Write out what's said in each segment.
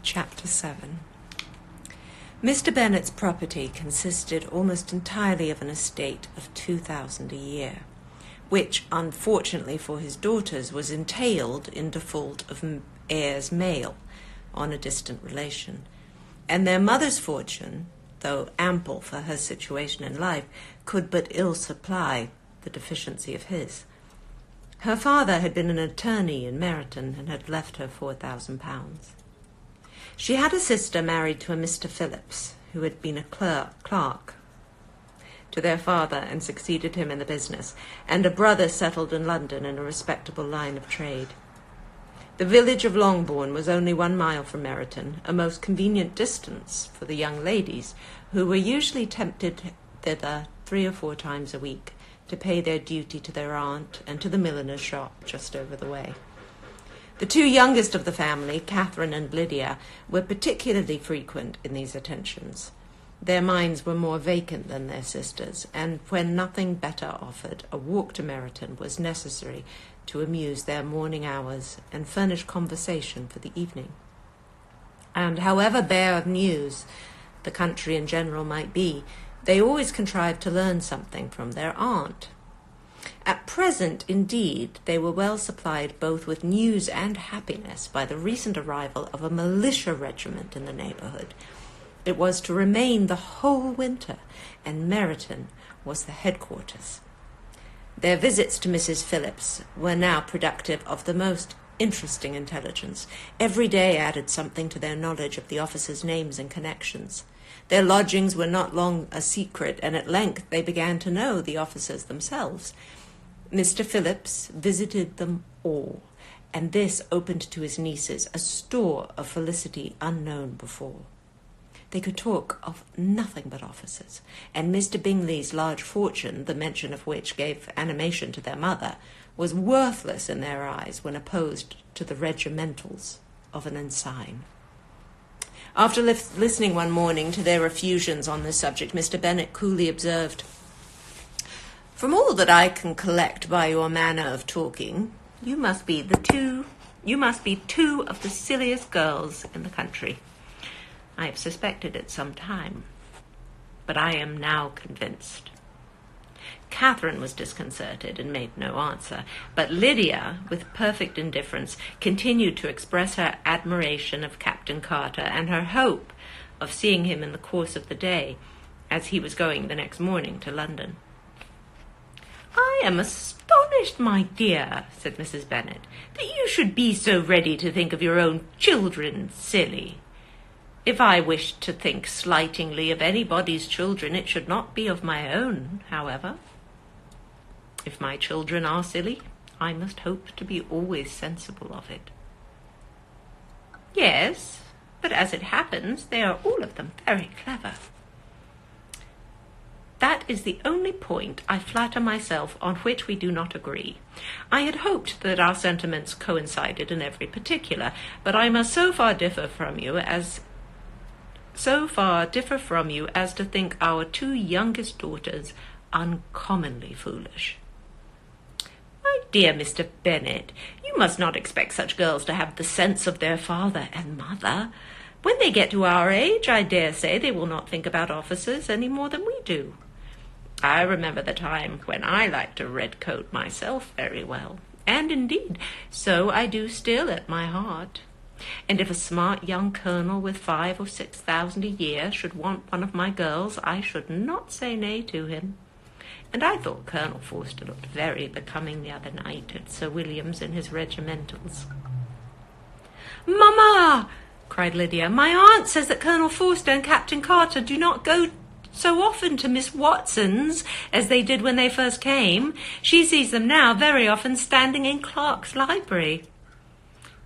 Chapter 7. Mr. Bennet's property consisted almost entirely of an estate of £2,000 a year, which, unfortunately for his daughters, was entailed in default of heirs male on a distant relation, and their mother's fortune, though ample for her situation in life, could but ill supply the deficiency of his. Her father had been an attorney in Meryton and had left her £4,000. She had a sister married to a Mr. Phillips, who had been a clerk to their father and succeeded him in the business, and a brother settled in London in a respectable line of trade. The village of Longbourn was only 1 mile from Meryton, a most convenient distance for the young ladies, who were usually tempted thither 3 or 4 times a week to pay their duty to their aunt and to the milliner's shop just over the way. The 2 youngest of the family, Catherine and Lydia, were particularly frequent in these attentions. Their minds were more vacant than their sisters', and when nothing better offered, a walk to Meryton was necessary to amuse their morning hours and furnish conversation for the evening. And however bare of news the country in general might be, they always contrived to learn something from their aunt. At present, indeed, they were well supplied both with news and happiness by the recent arrival of a militia regiment in the neighbourhood. It was to remain the whole winter, and Meryton was the headquarters. Their visits to Mrs. Phillips were now productive of the most interesting intelligence. Every day added something to their knowledge of the officers' names and connections. Their lodgings were not long a secret, and at length they began to know the officers themselves. Mr. Phillips visited them all, and this opened to his nieces a store of felicity unknown before. They could talk of nothing but officers, and Mr. Bingley's large fortune, the mention of which gave animation to their mother, was worthless in their eyes when opposed to the regimentals of an ensign. After listening one morning to their effusions on this subject, Mr. Bennet coolly observed, "From all that I can collect by your manner of talking, you must be two of the silliest girls in the country. I have suspected it some time, but I am now convinced." Catherine was disconcerted and made no answer, but Lydia, with perfect indifference, continued to express her admiration of Captain Carter and her hope of seeing him in the course of the day, as he was going the next morning to London. "I am astonished, my dear," said Mrs. Bennet, "that you should be so ready to think of your own children silly. If I wished to think slightingly of anybody's children, it should not be of my own, however. If my children are silly, I must hope to be always sensible of it." "Yes, but as it happens, they are all of them very clever." "That is the only point, I flatter myself, on which we do not agree. I had hoped that our sentiments coincided in every particular, but I must so far differ from you as to think our 2 youngest daughters uncommonly foolish." "My dear Mr. Bennet, you must not expect such girls to have the sense of their father and mother. When they get to our age, I dare say they will not think about officers any more than we do. I remember the time when I liked a red coat myself very well, and indeed so I do still at my heart. And if a smart young colonel with 5,000 or 6,000 a year should want one of my girls, I should not say nay to him. And I thought Colonel Forster looked very becoming the other night at Sir William's in his regimentals." "Mamma!" cried Lydia, "my aunt says that Colonel Forster and Captain Carter do not go so often to Miss Watson's as they did when they first came. She sees them now very often standing in Clark's library."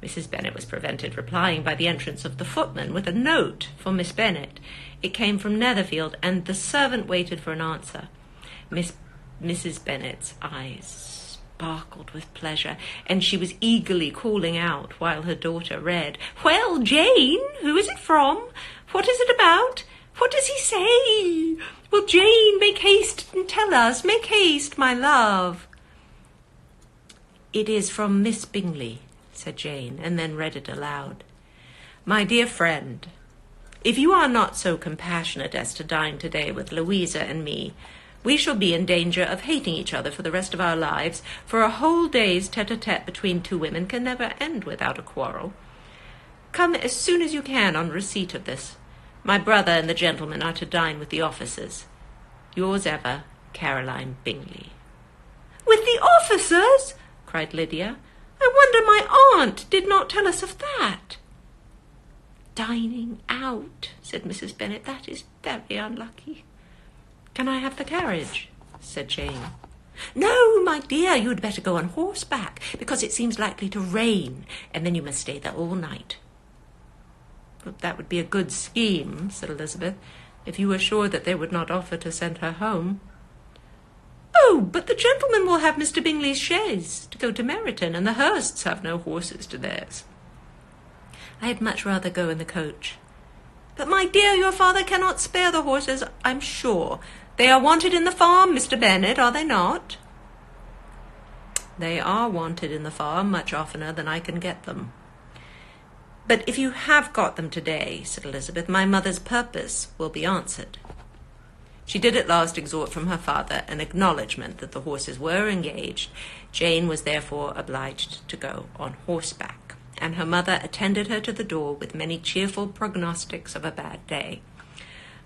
Mrs. Bennet was prevented replying by the entrance of the footman with a note for Miss Bennet. It came from Netherfield, and the servant waited for an answer. Mrs. Bennet's eyes sparkled with pleasure, and she was eagerly calling out while her daughter read, "Well, Jane, who is it from? What is it about? What does he say? Well, Jane, make haste and tell us. Make haste, my love." "It is from Miss Bingley," said Jane, and then read it aloud. My dear friend, if you are not so compassionate as to dine today with Louisa and me, we shall be in danger of hating each other for the rest of our lives, for a whole day's tete-a-tete between two women can never end without a quarrel. Come as soon as you can on receipt of this. My brother and the gentlemen are to dine with the officers. Yours ever, Caroline Bingley. With the officers? Cried Lydia. I wonder my aunt did not tell us of that. Dining out, said Mrs. Bennet. That is very unlucky. Can I have the carriage? Said Jane. No, my dear, you had better go on horseback, because it seems likely to rain, and then you must stay there all night. That would be a good scheme, said Elizabeth, if you were sure that they would not offer to send her home. Oh, but the gentlemen will have Mr. Bingley's chaise to go to Meryton, and the Hursts have no horses to theirs. I had much rather go in the coach. But, my dear, your father cannot spare the horses, I'm sure. They are wanted in the farm, Mr. Bennet, are they not? They are wanted in the farm much oftener than I can get them. But if you have got them today, said Elizabeth, my mother's purpose will be answered. She did at last extort from her father an acknowledgment that the horses were engaged. Jane was therefore obliged to go on horseback, and her mother attended her to the door with many cheerful prognostics of a bad day.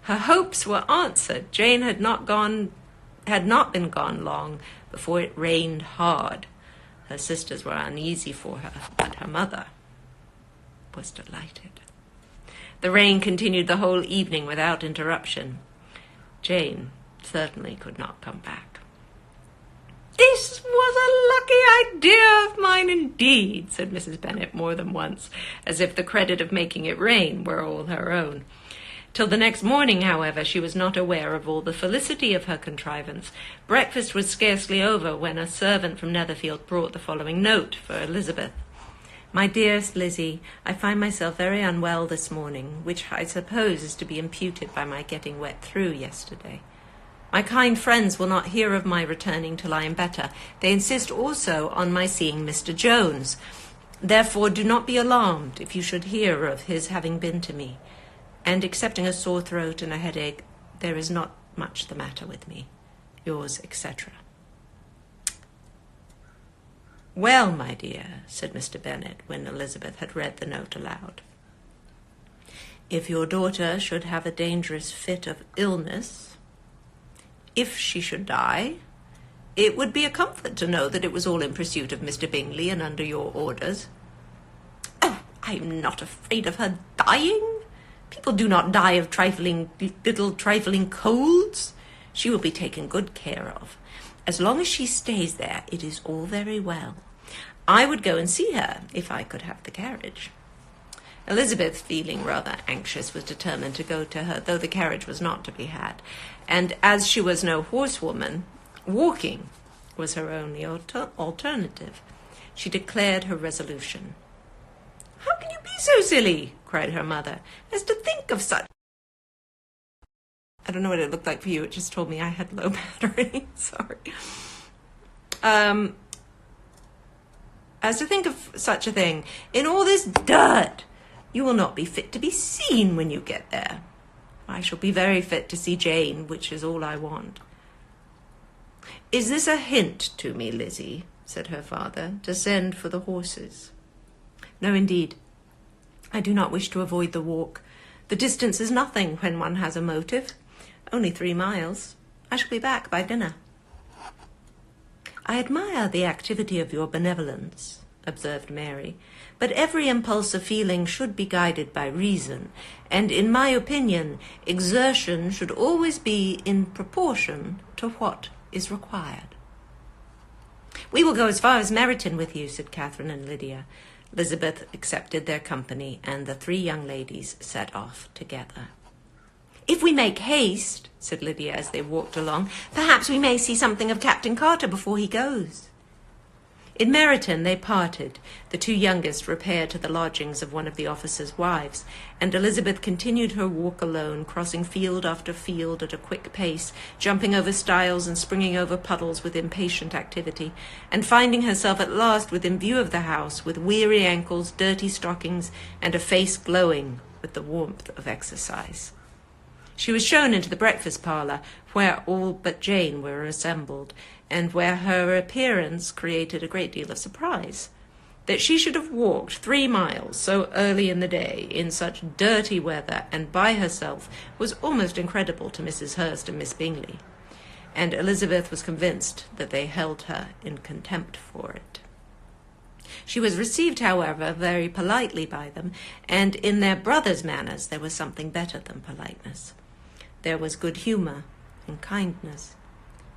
Her hopes were answered. Jane had not been gone long before it rained hard. Her sisters were uneasy for her, but her mother was delighted. The rain continued the whole evening without interruption. Jane certainly could not come back. This was a lucky idea of mine indeed, said Mrs. Bennet more than once, as if the credit of making it rain were all her own. Till the next morning, however, she was not aware of all the felicity of her contrivance. Breakfast was scarcely over when a servant from Netherfield brought the following note for Elizabeth. My dearest Lizzie, I find myself very unwell this morning, which I suppose is to be imputed by my getting wet through yesterday. My kind friends will not hear of my returning till I am better. They insist also on my seeing Mr. Jones. Therefore do not be alarmed if you should hear of his having been to me. And excepting a sore throat and a headache, there is not much the matter with me. Yours, etc. Well, my dear, said Mr. Bennet, when Elizabeth had read the note aloud, if your daughter should have a dangerous fit of illness, if she should die, it would be a comfort to know that it was all in pursuit of Mr. Bingley and under your orders. Oh, I am not afraid of her dying. People do not die of little trifling colds. She will be taken good care of. As long as she stays there, it is all very well. I would go and see her, if I could have the carriage. Elizabeth, feeling rather anxious, was determined to go to her, though the carriage was not to be had, and as she was no horsewoman, walking was her only alternative. She declared her resolution. How can you be so silly, cried her mother, as to think of such... I don't know what it looked like for you. It just told me I had low battery. Sorry. As to think of such a thing. In all this dirt, you will not be fit to be seen when you get there. I shall be very fit to see Jane, which is all I want. Is this a hint to me, Lizzie, said her father, to send for the horses? No, indeed. I do not wish to avoid the walk. The distance is nothing when one has a motive. Only 3 miles. I shall be back by dinner. I admire the activity of your benevolence, observed Mary, but every impulse of feeling should be guided by reason, and in my opinion, exertion should always be in proportion to what is required. We will go as far as Meryton with you, said Catherine and Lydia. Elizabeth accepted their company, and the 3 young ladies set off together. If we make haste, said Lydia as they walked along, perhaps we may see something of Captain Carter before he goes. In Meryton they parted. The two youngest repaired to the lodgings of one of the officers' wives, and Elizabeth continued her walk alone, crossing field after field at a quick pace, jumping over stiles and springing over puddles with impatient activity, and finding herself at last within view of the house, with weary ankles, dirty stockings, and a face glowing with the warmth of exercise. She was shown into the breakfast parlour, where all but Jane were assembled, and where her appearance created a great deal of surprise. That she should have walked 3 miles so early in the day, in such dirty weather, and by herself, was almost incredible to Mrs. Hurst and Miss Bingley, and Elizabeth was convinced that they held her in contempt for it. She was received, however, very politely by them, and in their brother's manners there was something better than politeness. There was good humour and kindness.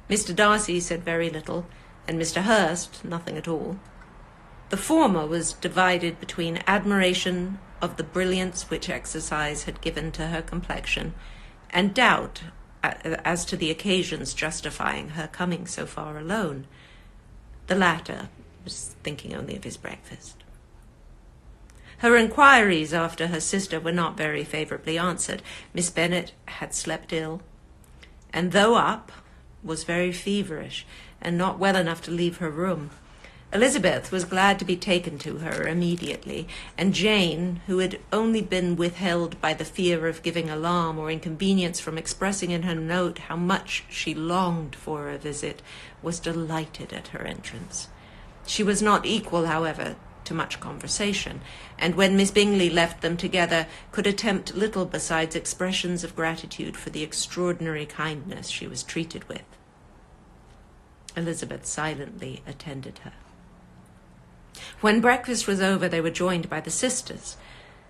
Mr. Darcy said very little, and Mr. Hurst nothing at all. The former was divided between admiration of the brilliance which exercise had given to her complexion, and doubt as to the occasions justifying her coming so far alone. The latter was thinking only of his breakfast. Her inquiries after her sister were not very favourably answered. Miss Bennet had slept ill, and though up, was very feverish, and not well enough to leave her room. Elizabeth was glad to be taken to her immediately, and Jane, who had only been withheld by the fear of giving alarm or inconvenience from expressing in her note how much she longed for a visit, was delighted at her entrance. She was not equal, however, to much conversation, and when Miss Bingley left them together, could attempt little besides expressions of gratitude for the extraordinary kindness she was treated with. Elizabeth silently attended her. When breakfast was over, they were joined by the sisters,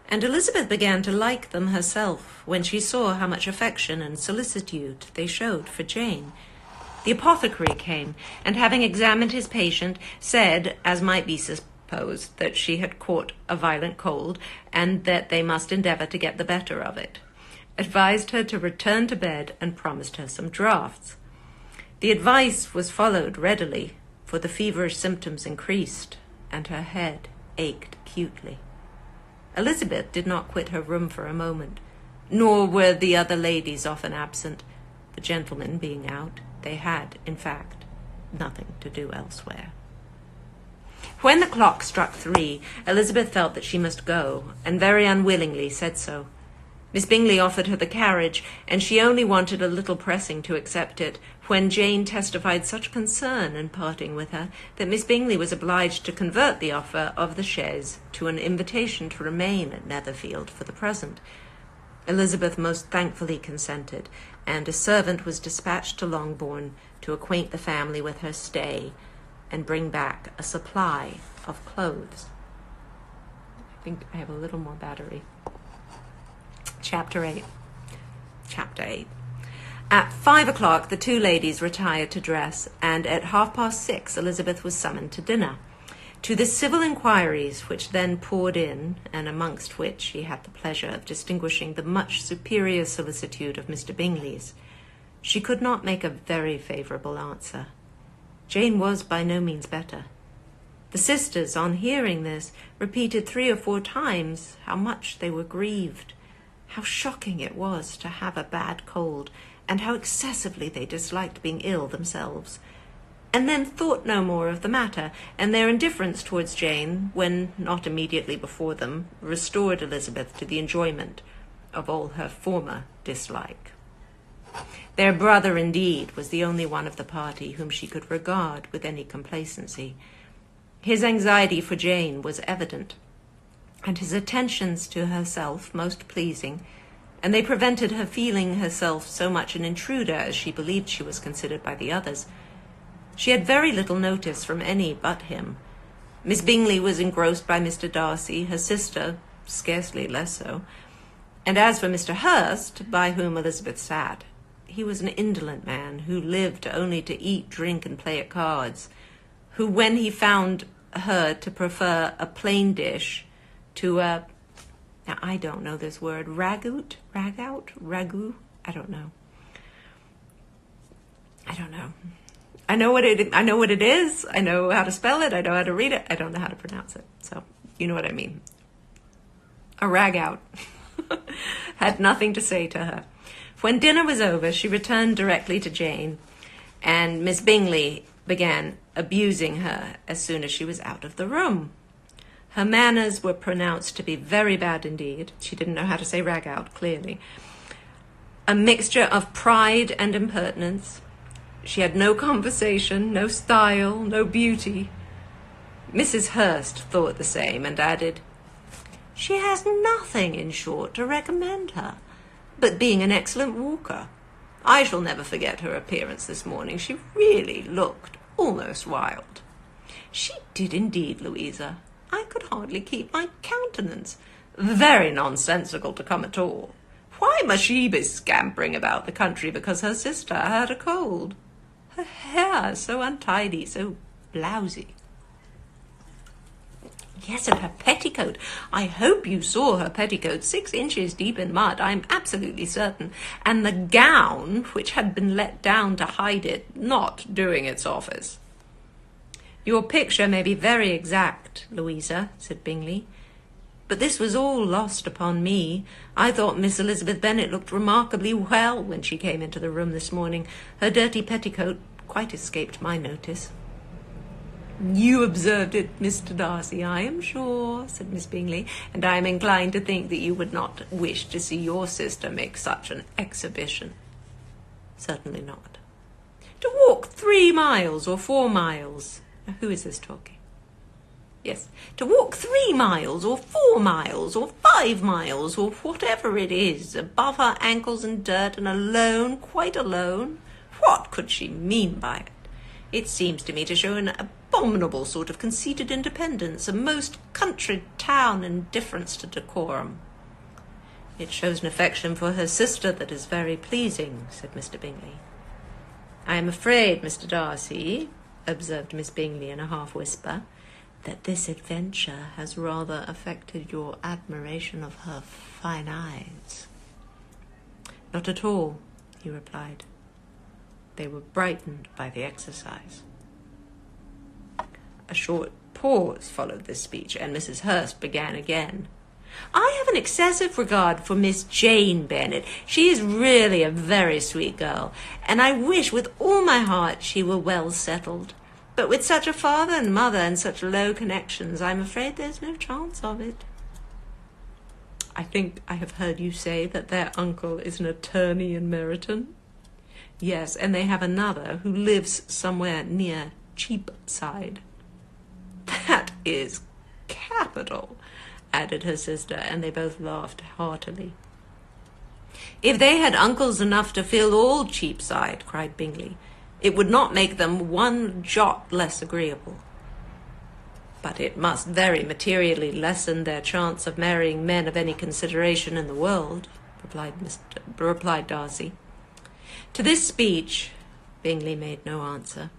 and Elizabeth began to like them herself when she saw how much affection and solicitude they showed for Jane. The apothecary came, and having examined his patient, said, as might be supposed, that she had caught a violent cold, and that they must endeavour to get the better of it, advised her to return to bed, and promised her some draughts. The advice was followed readily, for the feverish symptoms increased, and her head ached acutely. Elizabeth did not quit her room for a moment, nor were the other ladies often absent. The gentlemen being out, they had, in fact, nothing to do elsewhere. When the clock struck 3, Elizabeth felt that she must go, and very unwillingly said so. Miss Bingley offered her the carriage, and she only wanted a little pressing to accept it, when Jane testified such concern in parting with her that Miss Bingley was obliged to convert the offer of the chaise to an invitation to remain at Netherfield for the present. Elizabeth most thankfully consented, and a servant was dispatched to Longbourn to acquaint the family with her stay and bring back a supply of clothes. I think I have a little more battery. Chapter 8. At 5 o'clock, the two ladies retired to dress, and at 6:30 Elizabeth was summoned to dinner. To the civil inquiries which then poured in, and amongst which she had the pleasure of distinguishing the much superior solicitude of Mr. Bingley's, she could not make a very favourable answer. Jane was by no means better. The sisters, on hearing this, repeated 3 or 4 times how much they were grieved, how shocking it was to have a bad cold, and how excessively they disliked being ill themselves, and then thought no more of the matter, and their indifference towards Jane, when not immediately before them, restored Elizabeth to the enjoyment of all her former dislike. Their brother, indeed, was the only one of the party whom she could regard with any complacency. His anxiety for Jane was evident, and his attentions to herself most pleasing, and they prevented her feeling herself so much an intruder as she believed she was considered by the others. She had very little notice from any but him. Miss Bingley was engrossed by Mr. Darcy, her sister scarcely less so, and as for Mr. Hurst, by whom Elizabeth sat, he was an indolent man who lived only to eat, drink, and play at cards, who, when he found her to prefer a plain dish to a, now I don't know this word, ragout, I don't know. I know what it is. I know how to spell it. I know how to read it. I don't know how to pronounce it. So you know what I mean. A rag out. Had nothing to say to her. When dinner was over, she returned directly to Jane, and Miss Bingley began abusing her as soon as she was out of the room. Her manners were pronounced to be very bad indeed. She didn't know how to say rag out, clearly. A mixture of pride and impertinence. She had no conversation, no style, no beauty. Mrs. Hurst thought the same and added, "She has nothing, in short, to recommend her, but being an excellent walker. I shall never forget her appearance this morning. She really looked almost wild." "She did indeed, Louisa. I could hardly keep my countenance. Very nonsensical to come at all. Why must she be scampering about the country because her sister had a cold? Her hair so untidy, so blousy. Yes, and her petticoat. I hope you saw her petticoat, 6 inches deep in mud, I'm absolutely certain. And the gown, which had been let down to hide it, not doing its office." "Your picture may be very exact, Louisa," said Bingley, "but this was all lost upon me. I thought Miss Elizabeth Bennet looked remarkably well when she came into the room this morning. Her dirty petticoat quite escaped my notice." "You observed it, Mr. Darcy, I am sure," said Miss Bingley, "and I am inclined to think that you would not wish to see your sister make such an exhibition." "Certainly not." "To walk 3 miles or 4 miles... Now, who is this talking? Yes, to walk 3 miles or 4 miles or 5 miles or whatever it is, above her ankles in dirt and alone, quite alone. What could she mean by it? It seems to me to show an abominable sort of conceited independence, a most country town indifference to decorum." "It shows an affection for her sister that is very pleasing," said Mr. Bingley. "I am afraid, Mr. Darcy," observed Miss Bingley in a half-whisper, "that this adventure has rather affected your admiration of her fine eyes." "Not at all," he replied. "They were brightened by the exercise." A short pause followed this speech, and Mrs. Hurst began again. "I have an excessive regard for Miss Jane Bennet. She is really a very sweet girl, and I wish with all my heart she were well settled. But with such a father and mother and such low connections, I'm afraid there's no chance of it." "I think I have heard you say that their uncle is an attorney in Meryton?" "Yes, and they have another who lives somewhere near Cheapside." "That is capital," added her sister, and they both laughed heartily. "If they had uncles enough to fill all Cheapside," cried Bingley, "it would not make them one jot less agreeable." "But it must very materially lessen their chance of marrying men of any consideration in the world," replied Darcy. To this speech Bingley made no answer,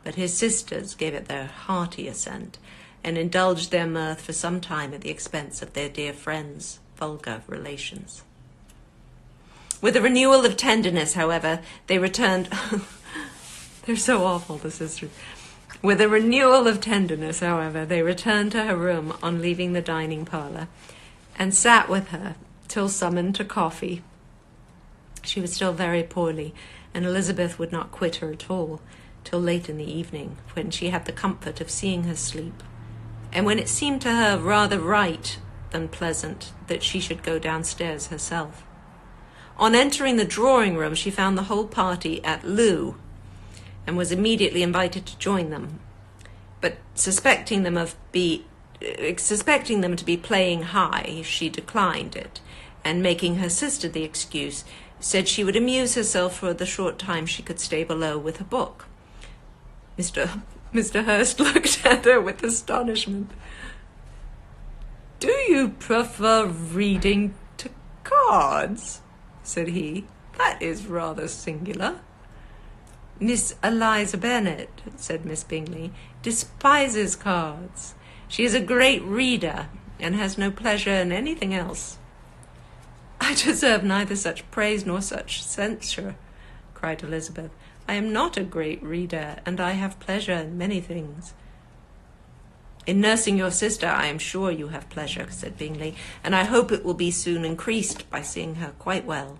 but his sisters gave it their hearty assent, and indulged their mirth for some time at the expense of their dear friend's vulgar relations. With a renewal of tenderness, however, they returned... They're so awful, the sisters. With a renewal of tenderness, however, they returned to her room on leaving the dining parlour, and sat with her till summoned to coffee. She was still very poorly, and Elizabeth would not quit her at all till late in the evening, when she had the comfort of seeing her sleep, and when it seemed to her rather right than pleasant that she should go downstairs herself. On entering the drawing-room, she found the whole party at loo, and was immediately invited to join them. But suspecting them to be playing high, she declined it, and making her sister the excuse, said she would amuse herself for the short time she could stay below with a book. Mr. Hurst looked at her with astonishment. "Do you prefer reading to cards?" said he. "That is rather singular." "Miss Eliza Bennet," said Miss Bingley, "despises cards. She is a great reader, and has no pleasure in anything else." "I deserve neither such praise nor such censure," cried Elizabeth. I am not a great reader, and I have pleasure in many things." "In nursing your sister, I am sure you have pleasure," said Bingley, "and I hope it will be soon increased by seeing her quite well."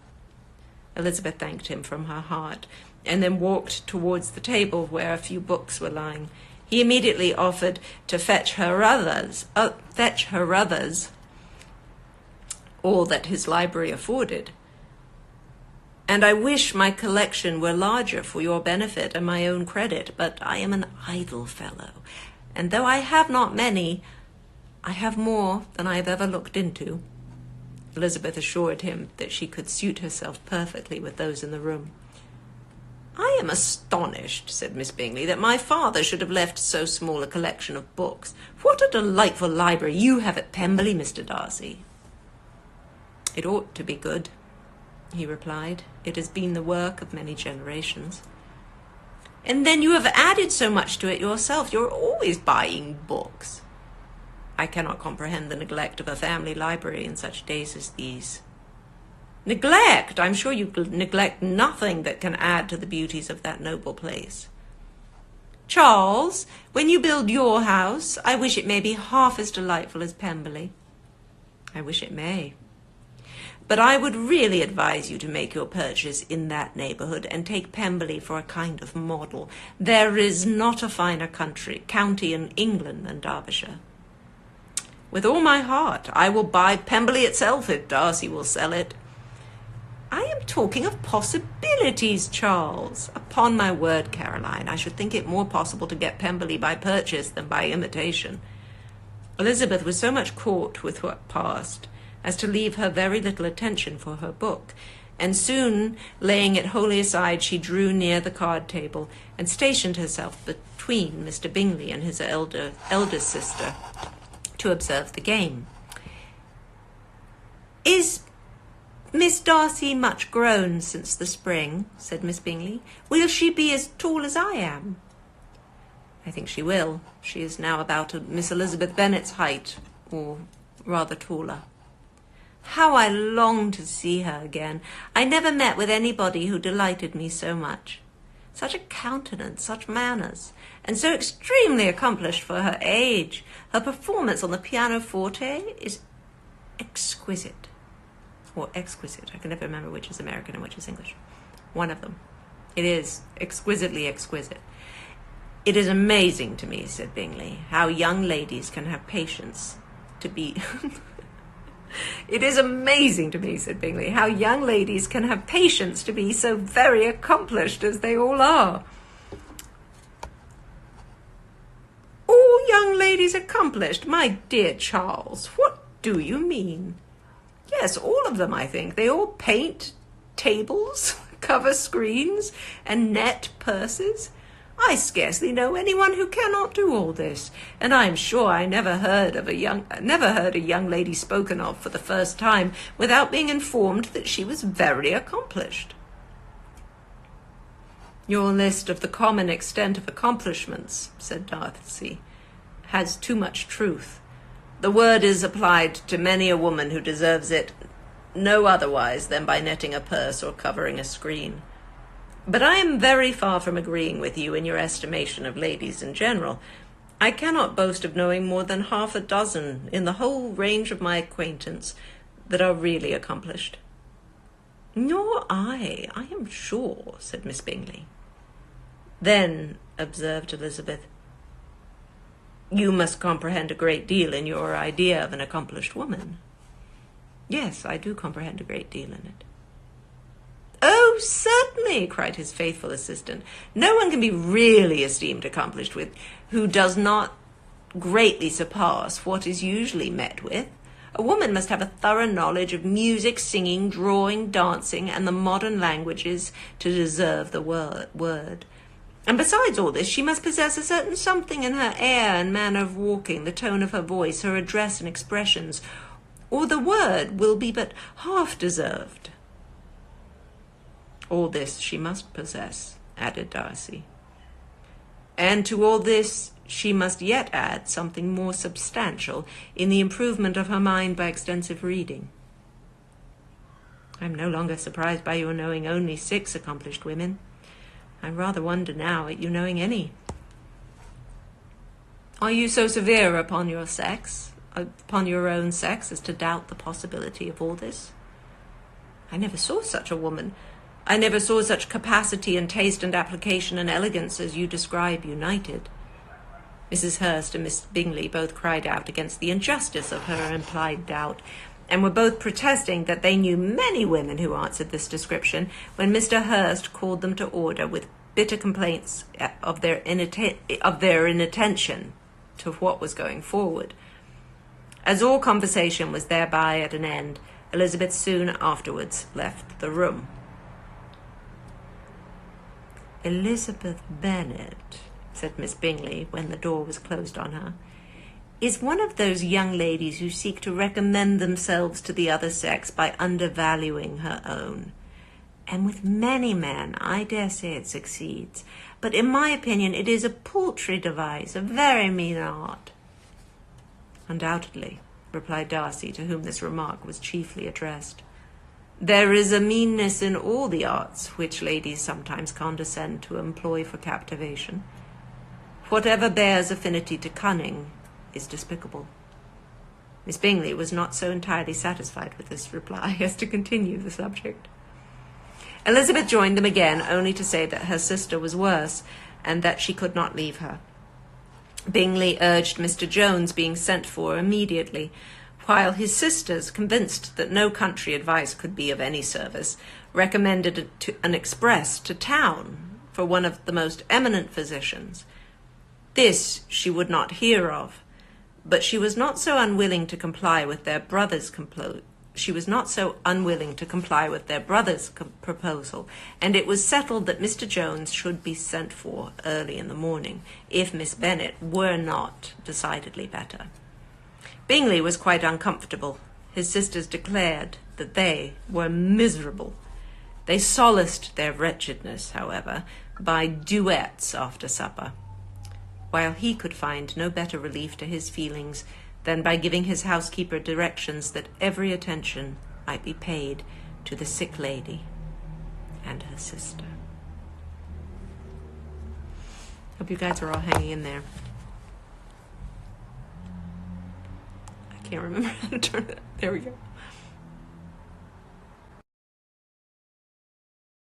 Elizabeth thanked him from her heart, and then walked towards the table where a few books were lying. He immediately offered to fetch her others, all that his library afforded. "And I wish my collection were larger for your benefit and my own credit, but I am an idle fellow, and though I have not many, I have more than I have ever looked into." Elizabeth assured him that she could suit herself perfectly with those in the room. "I am astonished," said Miss Bingley, "that my father should have left so small a collection of books. What a delightful library you have at Pemberley, Mr. Darcy." "It ought to be good," he replied. "It has been the work of many generations." "And then you have added so much to it yourself. You're always buying books." "I cannot comprehend the neglect of a family library in such days as these." "Neglect! I'm sure you neglect nothing that can add to the beauties of that noble place. Charles, when you build your house, I wish it may be half as delightful as Pemberley." "I wish it may. But I would really advise you to make your purchase in that neighbourhood and take Pemberley for a kind of model. There is not a finer county in England than Derbyshire." "With all my heart. I will buy Pemberley itself if Darcy will sell it." "I am talking of possibilities, Charles." "Upon my word, Caroline, I should think it more possible to get Pemberley by purchase than by imitation." Elizabeth was so much caught with what passed as to leave her very little attention for her book, and soon, laying it wholly aside, she drew near the card table and stationed herself between Mr. Bingley and his eldest sister to observe the game. "Is Miss Darcy much grown since the spring?" said Miss Bingley. "Will she be as tall as I am?" "I think she will. She is now about Miss Elizabeth Bennet's height, or rather taller." "How I long to see her again! I never met with anybody who delighted me so much. Such a countenance, such manners, and so extremely accomplished for her age. Her performance on the pianoforte is exquisite. Or exquisite. I can never remember which is American and which is English. One of them. It is exquisitely exquisite. It is amazing to me," said Bingley, "how young ladies can have patience to be..." "It is amazing to me," said Bingley, "how young ladies can have patience to be so very accomplished as they all are." "All young ladies accomplished? My dear Charles, what do you mean?" "Yes, all of them, I think. They all paint tables, cover screens, and net purses. I scarcely know anyone who cannot do all this, and I am sure I never heard a young lady spoken of for the first time without being informed that she was very accomplished." "Your list of the common extent of accomplishments," said Darcy, "has too much truth. The word is applied to many a woman who deserves it no otherwise than by netting a purse or covering a screen. But I am very far from agreeing with you in your estimation of ladies in general. I cannot boast of knowing more than half a dozen in the whole range of my acquaintance that are really accomplished." "Nor I am sure," said Miss Bingley. "Then," observed Elizabeth, "you must comprehend a great deal in your idea of an accomplished woman." "Yes, I do comprehend a great deal in it." "Oh, certainly," cried his faithful assistant. "No one can be really esteemed accomplished who does not greatly surpass what is usually met with. A woman must have a thorough knowledge of music, singing, drawing, dancing, and the modern languages to deserve the word. And besides all this, she must possess a certain something in her air and manner of walking, the tone of her voice, her address and expressions, or the word will be but half deserved." "All this she must possess," added Darcy. "And to all this she must yet add something more substantial in the improvement of her mind by extensive reading." "I am no longer surprised by your knowing only 6 accomplished women." I rather wonder now at you knowing any. Are you so severe upon your own sex, as to doubt the possibility of all this? I never saw such a woman. I never saw such capacity and taste and application and elegance as you describe united. Mrs. Hurst and Miss Bingley both cried out against the injustice of her implied doubt, and were both protesting that they knew many women who answered this description, when Mr. Hurst called them to order with bitter complaints of their inattention to what was going forward. As all conversation was thereby at an end, Elizabeth soon afterwards left the room. Elizabeth Bennet, said Miss Bingley, when the door was closed on her, is one of those young ladies who seek to recommend themselves to the other sex by undervaluing her own. And with many men, I dare say it succeeds. But in my opinion, it is a paltry device, a very mean art. Undoubtedly, replied Darcy, to whom this remark was chiefly addressed. There is a meanness in all the arts which ladies sometimes condescend to employ for captivation. Whatever bears affinity to cunning is despicable. Miss Bingley was not so entirely satisfied with this reply as to continue the subject. Elizabeth joined them again, only to say that her sister was worse, and that she could not leave her. Bingley urged Mr. Jones being sent for immediately, while his sisters, convinced that no country advice could be of any service, recommended an express to town for one of the most eminent physicians. This she would not hear of, but she was not so unwilling to comply with their brother's proposal, and it was settled that Mr. Jones should be sent for early in the morning, if Miss Bennet were not decidedly better. Bingley was quite uncomfortable. His sisters declared that they were miserable. They solaced their wretchedness, however, by duets after supper, while he could find no better relief to his feelings than by giving his housekeeper directions that every attention might be paid to the sick lady and her sister. Hope you guys are all hanging in there. I can't remember how to turn it. There we go.